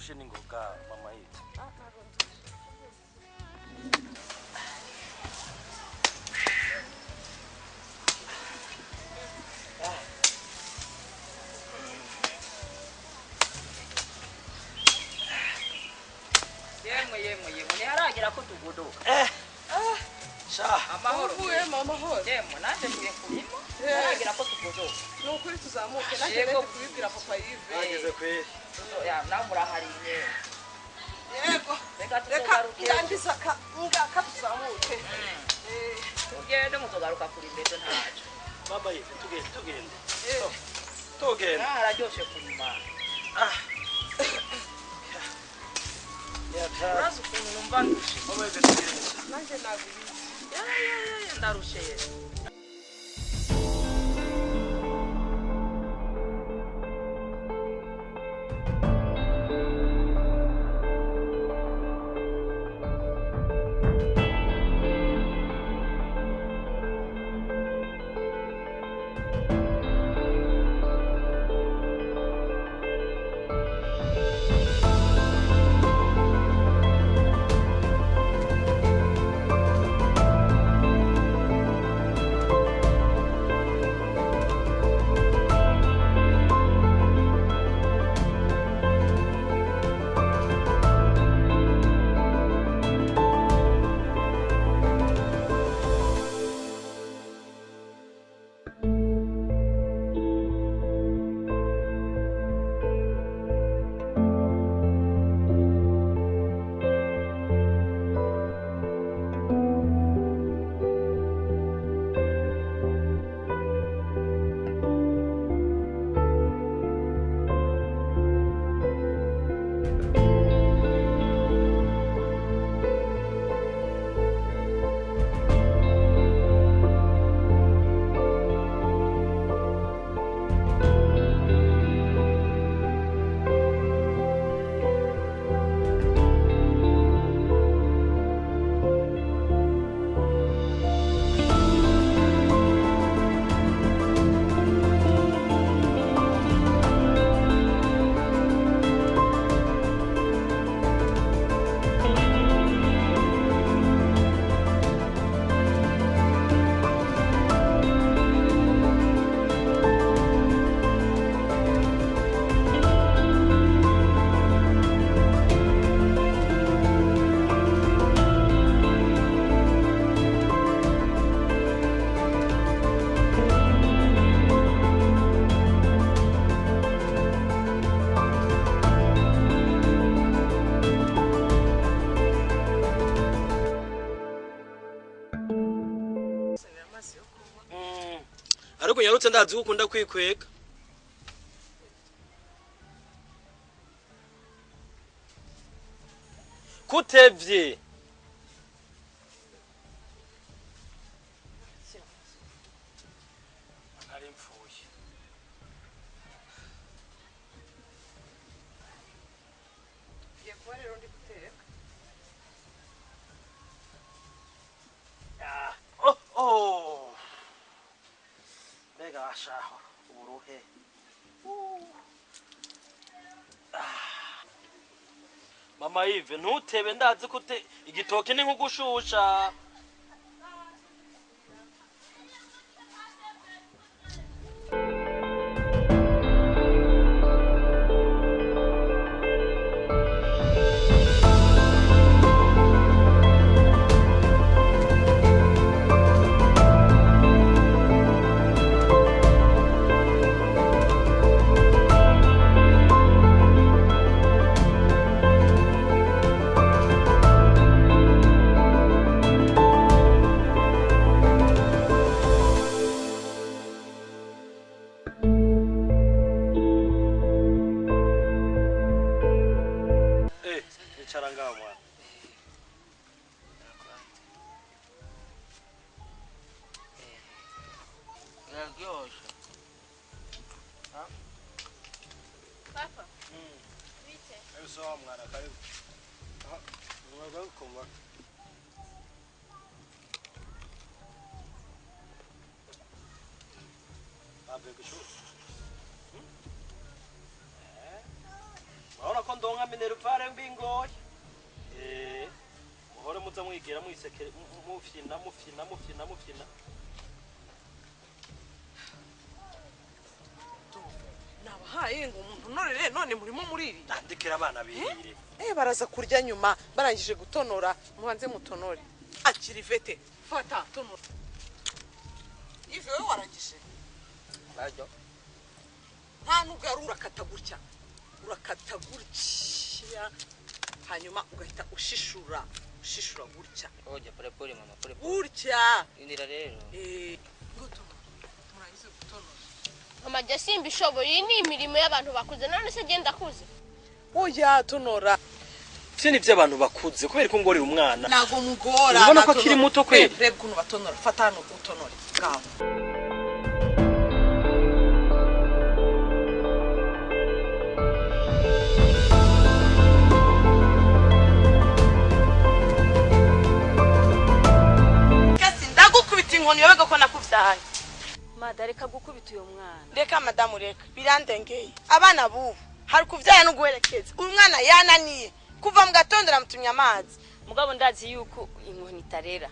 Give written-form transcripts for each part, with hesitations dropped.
ndushe ningoga mama yitu. Yemwe ni haragira ko tugodoka. Sha. Amahoro. Amahoro. Yemwe nanje mvuye kurimo. Haragira ko tugodoka. Nukuri tuzamuke nanje nende kubibwira papa Yves. Ageze kweri. Ya namurahari nye. Yego. Reka yandisa ngaka tuzamuke. Ugende muzogaruka kuri mbezo ntaje. Mama yitu tugende. Tugende. Hararyoshe kurima. Urazi ukuntu numva ndushe. Mama yitu tugende. Nanje nabizi. Ya ndarushe. Ariko yarutse ndazi ukunda kwikweka. Kutevye. Ari mfuye. Ye kwa rero ndi guteka. Oh. Mega ashaho uruhe. Mama Yves ntutebe ndazi kute igitoke ni nkugushusha. Sawa mwana karibu. Welcome back. Abe kisho. Waona ndonka minervare mbingoye muhore muza mwigera mwisekere mufyina nabahaye ngo umuntu norere none murimo muriri ndandikira abana bihire baraza kurya nyuma barangije gutonora mubanze mutonore akiri vete fata tonora ive we warangije bajyo nta nugaru urakata gutya hanyuma ugahita ushishura gutya oje pole mama pole gutya indira rero gutonora murangize gutonora mama jya simba ishoboye iyi ni imirimo y'abantu bakuze none se genda kuze oya tonora vyo ni vy'abantu bakuze kubera ko ngorira umwana nago mugora ubona ko akiri muto kwe rebe kuno batonora fata hano utonore ngaho inkoni yabaga ko nakuvyaye madareka gukubita uyo mwana reka madamu reka birandengeye abana bubu hari kuvyaya no guherekeza uyu mwana yananiye kuva mu gatondo ramutumye amazi mugabo ndazi yuko inkoni itarera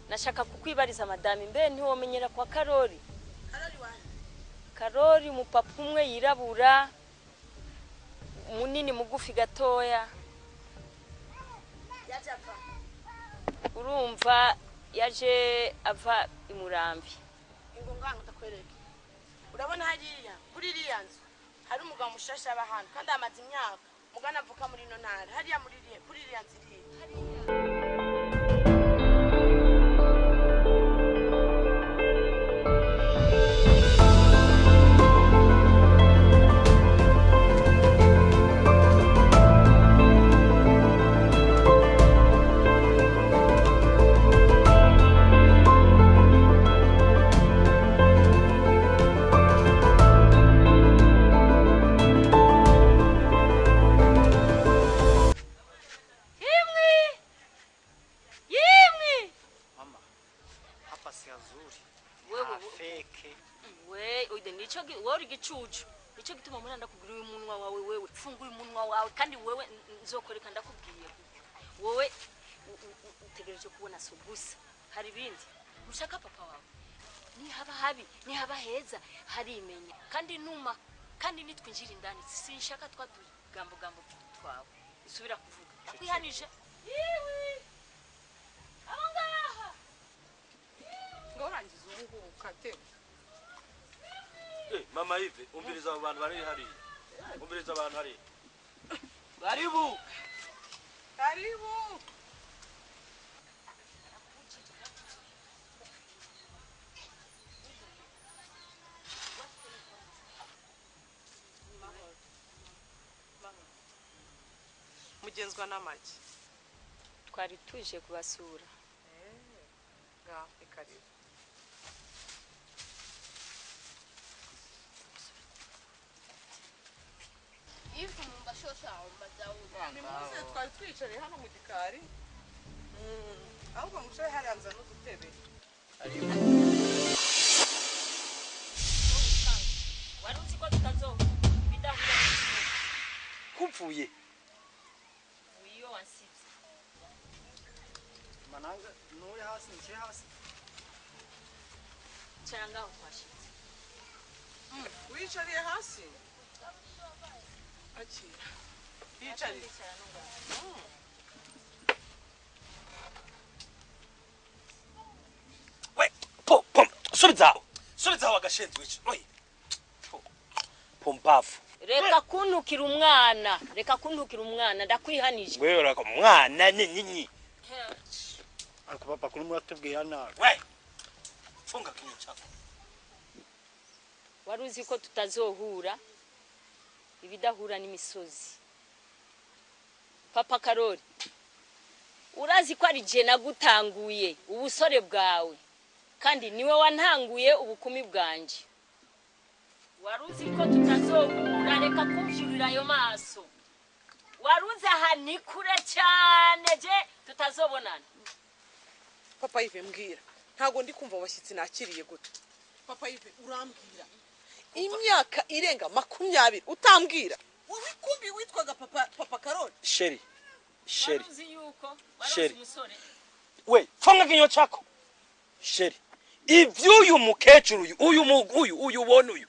nashaka kukwibariza madame mbe ntiwomenyera kwa Karori Karori umupapa umwe yirabura munini mugufi gatoya urumva yaje ava imurambi ingunganga utakwereke urabona hariya kuri iriya nzu hari umugabo mushasha abahana kandi amaze imyaka mugana avuka muri no ntara hariya kuri iriya nzu Nico gituma mwana ndakubwira uyu munwa wawe wewe fungura umunwa wawe kandi wewe nzokoreka ndakubwiye wowe utegereje kubona sugusa hari ibindi ushaka papa wawe ni haba habi ni haba heza hari imenya kandi numa kandi nitwinjira indani sinshaka twatugambo twawe isubira kuvuga kwihanije yiwi abangaha ngorangiza ubu ukate mama Ive umviriza abantu bari hari umviriza abantu hari karibu mugenzwa n'amagi twari tuje kubasura ngaho ikaribu ifu mumba shosha umbazawu ni muze twari twicare hano mu gikari ahubwo mucaye haranza n'udutebe waruzi ko tutazoba bidahura kupfuye wiyo wansitse mananga nuri hasi nje hasi cyangwa kwashitse wicariye hasi akira yicariye we subizaho agashenzi wici oyi pompafu reka kuntukira umwana ndakwihanije wewe raka umwana nyinyi ariko papa kuri muratubwira nawe we funga kinyi chako waruzi ko tutazohura ibidahura n'imisozi papa Karori urazi ko ari je nagutanguye ubusore bwawe kandi niwe wantanguye ubukumi bwanje waruzi ko tutazohura reka kumvyurira ayo maso waruzi aha ni kure cyane je tutazobonana papa Ive mbwira ntago ndi kumva abashyitsi nakiriye gute papa Ive urambwira imyaka irenga 20 utambwira wowe kumbi witwaga papa Karoli sheri waruzi yuko waruzi Sheri. umusore we funga kinyo chako sheri ivyuyu mukecuru uyu ubona uyu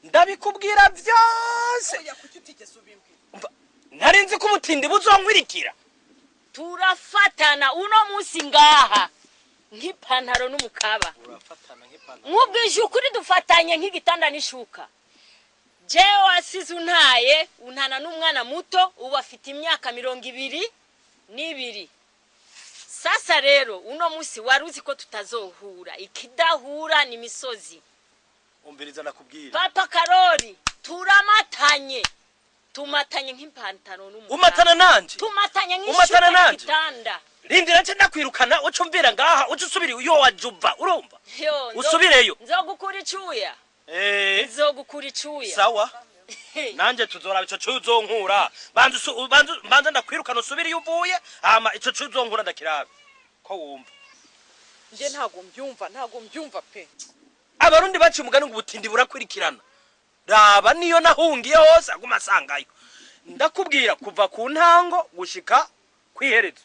ndabikubwira vyose oya kuki utigeze ubimbwira narinzi ko ubutindi buzonkwirikira turafatana uno munsi ngaha nk'ipantaro n'umukaba urafatana nk'ipantaro nkubwije ukuri dufatanye nk'igitanda n'ishuka jewe wasize untana n'umwana muto ubu afite imyaka 22 sasa rero uno munsi waruzi ko tutazohura ikidahura ni misozi umviriza nakubwira papa Karoli tumatanye nk'ipantaro n'umukaba umatana nanje tumatanye Umatana nk'ishuka nanje? n'igitanda rindira nce ndakwirukana ucumvira ngaha ucusubira uyo wajuva urumva usubireyo nzogukura icuya nzogukura icuya sawa nanje tuzora ico cuzonkura banza ndakwirukana usubire iyo uvuye hama ico cuzonkura ndakirabe ko wumva nje ntago mbyumva pe abarundi baciye umugani ngo ubutindi burakwirikirana raba niyo nahungiye hose aguma asangayo ndakubwira kuva ku ntango gushika kwiherezo